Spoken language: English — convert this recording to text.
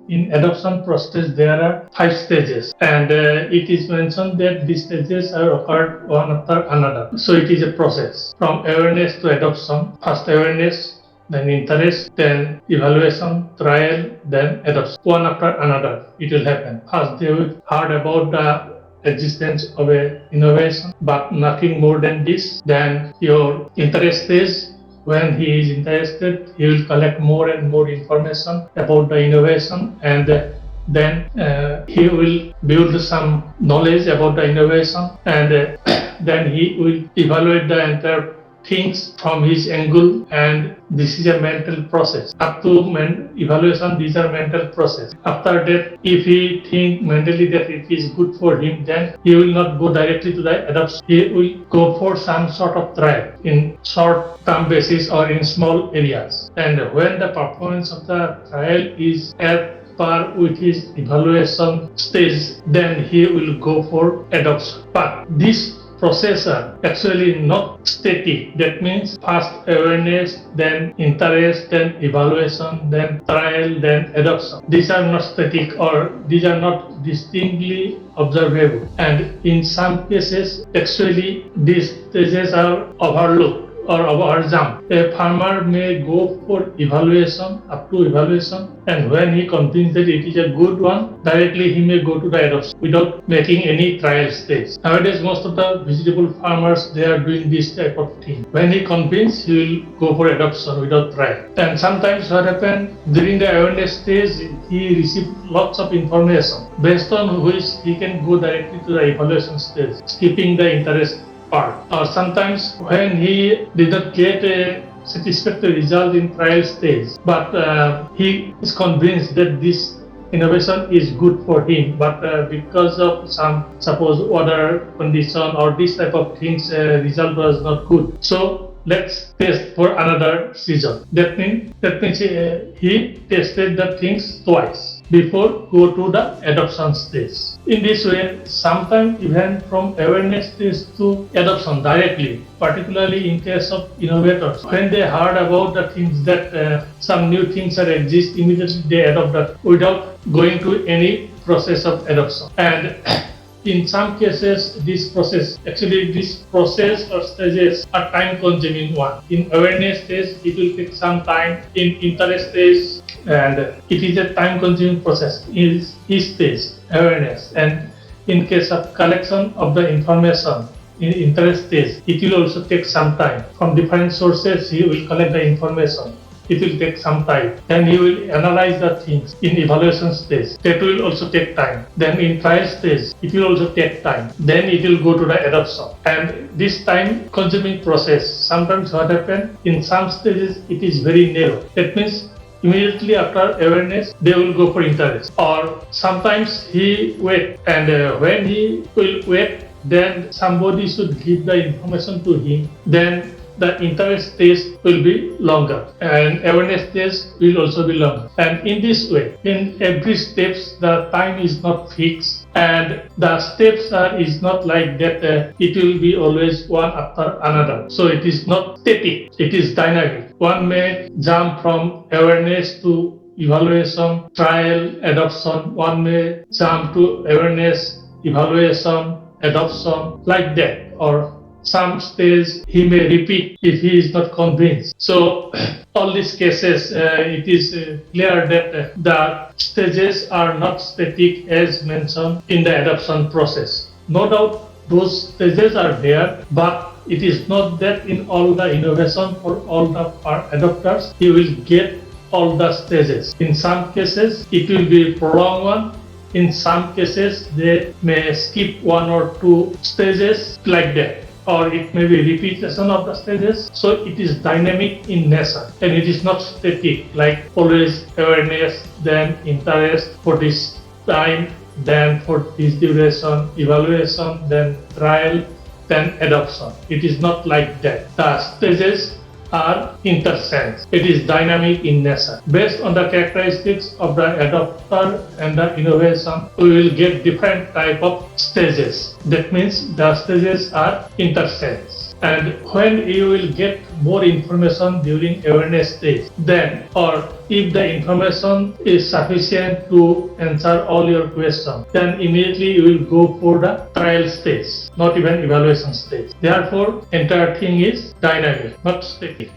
in adoption process there are 5 stages, and it is mentioned that these stages are occurred one after another. So it is a process from awareness to adoption. First awareness, then interest, then evaluation, trial, then adoption. One after another, it will happen. First, they will heard about the existence of a innovation, but nothing more than this. Then your interest is, when he is interested, he will collect more and more information about the innovation, and then he will build some knowledge about the innovation, and then he will evaluate the entire things from his angle, and this is a mental process. Up to evaluation, these are mental process. After that, if he think mentally that it is good for him, then he will not go directly to the adoption. He will go for some sort of trial in short-term basis or in small areas. And when the performance of the trial is at par with his evaluation stage, then he will go for adoption. But this process are actually not static. That means first awareness, then interest, then evaluation, then trial, then adoption. These are not static, or these are not distinctly observable. And in some cases, actually these stages are overlooked or overjumped. A farmer may go for evaluation, up to evaluation, and when he convinced that it is a good one, directly he may go to the adoption without making any trial stage. Nowadays, most of the vegetable farmers, they are doing this type of thing. When he convinced, he will go for adoption without trial. And sometimes what happens, during the awareness stage, he received lots of information based on which he can go directly to the evaluation stage, skipping the interest part. Or sometimes when he did not get a satisfactory result in trial stage, but he is convinced that this innovation is good for him, but because of some, suppose, weather condition or this type of things, result was not good. So let's test for another season. That means he tested the things twice before go to the adoption stage. In this way, sometimes even from awareness stage to adoption directly, particularly in case of innovators, when they heard about the things that some new things are exist, immediately they adopt that without going to any process of adoption. And in some cases, this process or stages are time-consuming one. In awareness stage, it will take some time. In interest stage, and it is a time-consuming process. Each stage, awareness, and in case of collection of the information, in interest stage, it will also take some time. From different sources, he will collect the information. It will take some time. Then he will analyze the things in evaluation stage. That will also take time. Then in trial stage, it will also take time. Then it will go to the adoption. And this time consuming process, sometimes what happens, in some stages it is very narrow. That means immediately after awareness, they will go for interest. Or sometimes he wait, and when he will wait, then somebody should give the information to him. Then the interest stage will be longer, and awareness stage will also be longer. And in this way, in every steps, the time is not fixed, and the steps is not like that. It will be always one after another. So it is not static; it is dynamic. One may jump from awareness to evaluation, trial, adoption. One may jump to awareness, evaluation, adoption, like that, or some stage he may repeat if he is not convinced. So all these cases, it is clear that the stages are not static as mentioned in the adoption process. No doubt those stages are there, but it is not that in all the innovation for all the adopters he will get all the stages. In some cases it will be prolonged one. In some cases they may skip one or two stages, like that. Or it may be repetition of the stages. So it is dynamic in nature, and it is not static, like always awareness, then interest for this time, then for this duration, evaluation, then trial, then adoption. It is not like that. The stages are interchanged. It is dynamic in nature. Based on the characteristics of the adopter and the innovation, we will get different type of stages. That means the stages are interchanged. And when you will get more information during awareness stage, then, or if the information is sufficient to answer all your questions, then immediately you will go for the trial stage, not even evaluation stage. Therefore, entire thing is dynamic, not static.